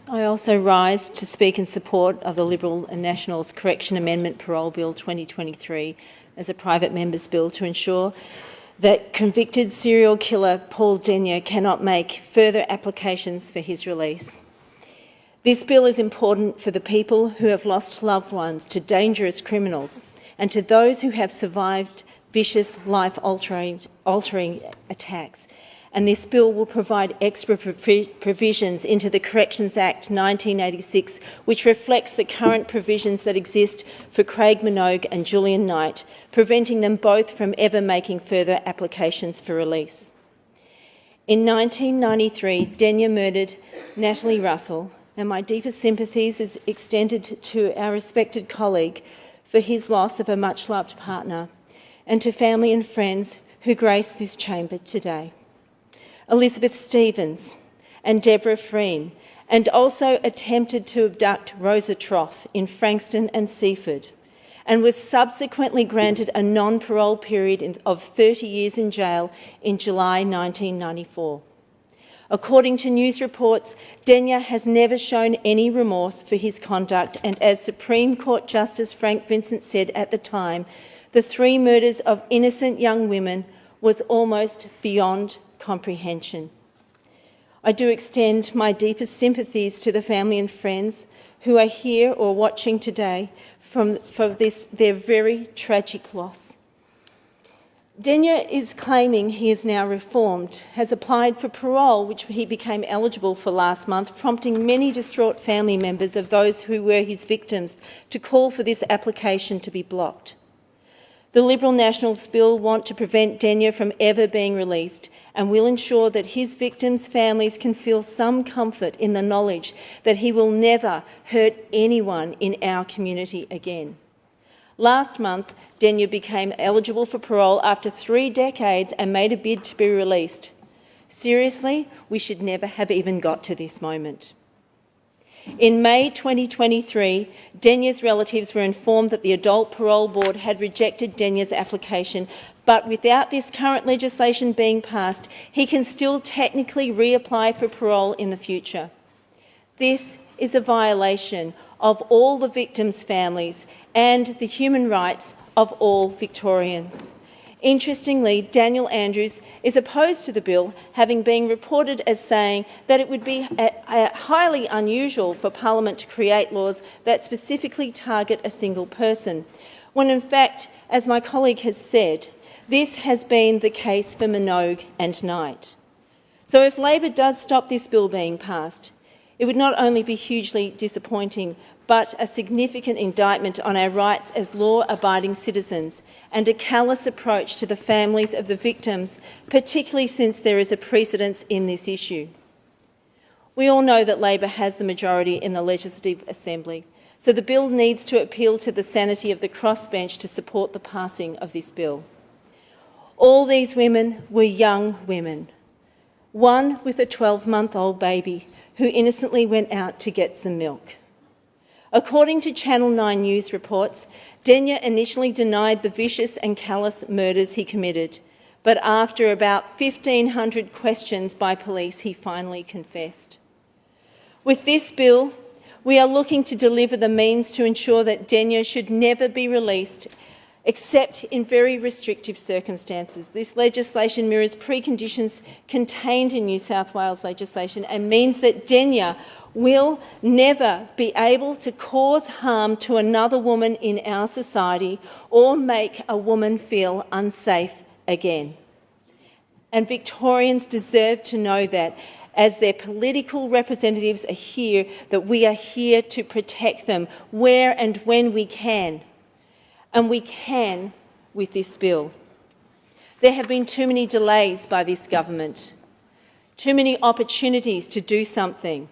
I also rise to speak in support of the Liberal and Nationals Correction Amendment Parole Bill 2023 as a private member's bill to ensure that convicted serial killer Paul Denyer cannot make further applications for his release. This bill is important for the people who have lost loved ones to dangerous criminals and to those who have survived vicious, life-altering attacks. And this bill will provide extra provisions into the Corrections Act 1986, which reflects the current provisions that exist for Craig Minogue and Julian Knight, preventing them both from ever making further applications for release. In 1993, Denyer murdered Natalie Russell, and my deepest sympathies is extended to our respected colleague for his loss of a much-loved partner, and to family and friends who grace this chamber today. Elizabeth Stevens and Deborah Freem, and also attempted to abduct Rosa Troth in Frankston and Seaford, and was subsequently granted a non-parole period of 30 years in jail in July 1994. According to news reports, Denyer has never shown any remorse for his conduct, and as Supreme Court Justice Frank Vincent said at the time, the 3 murders of innocent young women was almost beyond comprehension. I do extend my deepest sympathies to the family and friends who are here or watching today for this, their very tragic loss. Denyer is claiming he is now reformed, has applied for parole, which he became eligible for last month, prompting many distraught family members of those who were his victims to call for this application to be blocked. The Liberal Nationals bill want to prevent Denyer from ever being released and will ensure that his victims' families can feel some comfort in the knowledge that he will never hurt anyone in our community again. Last month, Denyer became eligible for parole after 3 decades and made a bid to be released. Seriously, we should never have even got to this moment. In May 2023, Denyer's relatives were informed that the Adult Parole Board had rejected Denyer's application, but without this current legislation being passed, he can still technically reapply for parole in the future. This is a violation of all the victims' families and the human rights of all Victorians. Interestingly, Daniel Andrews is opposed to the bill, having been reported as saying that it would be highly unusual for Parliament to create laws that specifically target a single person, when in fact, as my colleague has said, this has been the case for Minogue and Knight. So if Labor does stop this bill being passed, it would not only be hugely disappointing, but a significant indictment on our rights as law-abiding citizens and a callous approach to the families of the victims, particularly since there is a precedence in this issue. We all know that Labor has the majority in the Legislative Assembly, so the bill needs to appeal to the sanity of the crossbench to support the passing of this bill. All these women were young women, one with a 12-month-old baby who innocently went out to get some milk. According to Channel 9 news reports, Denyer initially denied the vicious and callous murders he committed, but after about 1,500 questions by police, he finally confessed. With this bill, we are looking to deliver the means to ensure that Denyer should never be released except in very restrictive circumstances. This legislation mirrors preconditions contained in New South Wales legislation and means that Denyer will never be able to cause harm to another woman in our society or make a woman feel unsafe again. And Victorians deserve to know that, as their political representatives are here, that we are here to protect them where and when we can. And we can with this bill. There have been too many delays by this government, too many opportunities to do something.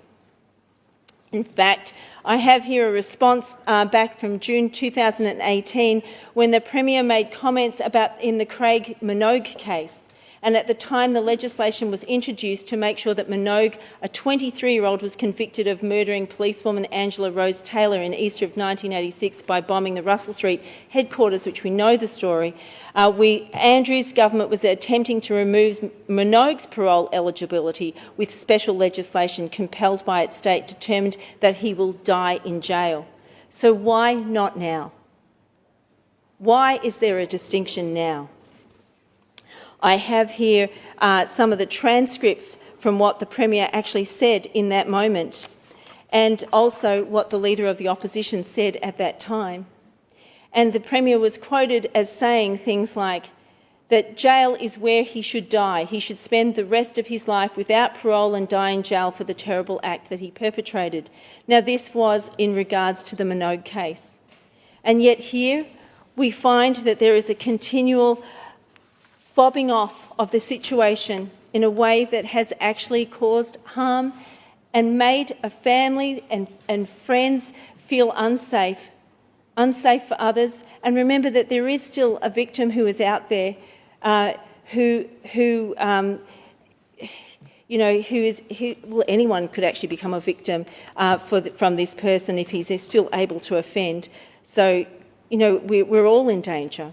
In fact, I have here a response back from June 2018 when the Premier made comments in the Craig Minogue case, And at the time, the legislation was introduced to make sure that Minogue, a 23-year-old, was convicted of murdering policewoman Angela Rose Taylor in Easter of 1986 by bombing the Russell Street headquarters, which we know the story. Andrew's government was attempting to remove Minogue's parole eligibility with special legislation compelled by its state determined that he will die in jail. So why not now? Why is there a distinction now? I have here some of the transcripts from what the Premier actually said in that moment, and also what the Leader of the Opposition said at that time. And the Premier was quoted as saying things like that jail is where he should die. He should spend the rest of his life without parole and die in jail for the terrible act that he perpetrated. Now, this was in regards to the Minogue case. And yet here we find that there is a continual fobbing off of the situation in a way that has actually caused harm and made a family and friends feel unsafe for others. And remember that there is still a victim who is out there anyone could actually become a victim from this person if he's still able to offend. So, we're all in danger.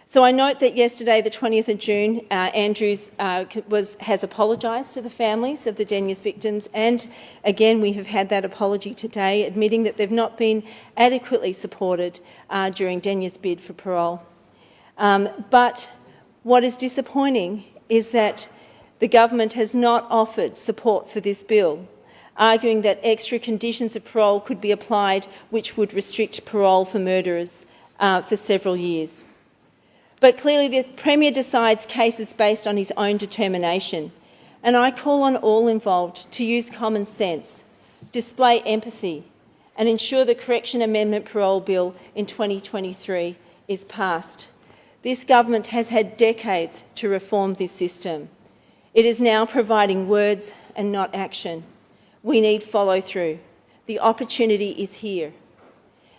So I note that yesterday, the 20th of June, Andrews has apologised to the families of the Denya's victims, and again we have had that apology today, admitting that they've not been adequately supported during Denya's bid for parole. But what is disappointing is that the government has not offered support for this bill, arguing that extra conditions of parole could be applied which would restrict parole for murderers for several years. But clearly the Premier decides cases based on his own determination, and I call on all involved to use common sense, display empathy and ensure the Correction Amendment Parole Bill in 2023 is passed. This government has had decades to reform this system. It is now providing words and not action. We need follow-through. The opportunity is here.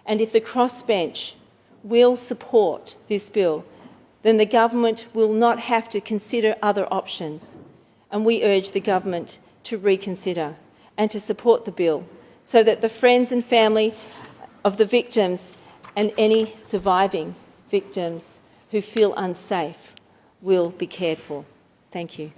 And if the crossbench will support this bill, then the government will not have to consider other options. And we urge the government to reconsider and to support the bill so that the friends and family of the victims and any surviving victims who feel unsafe will be cared for. Thank you.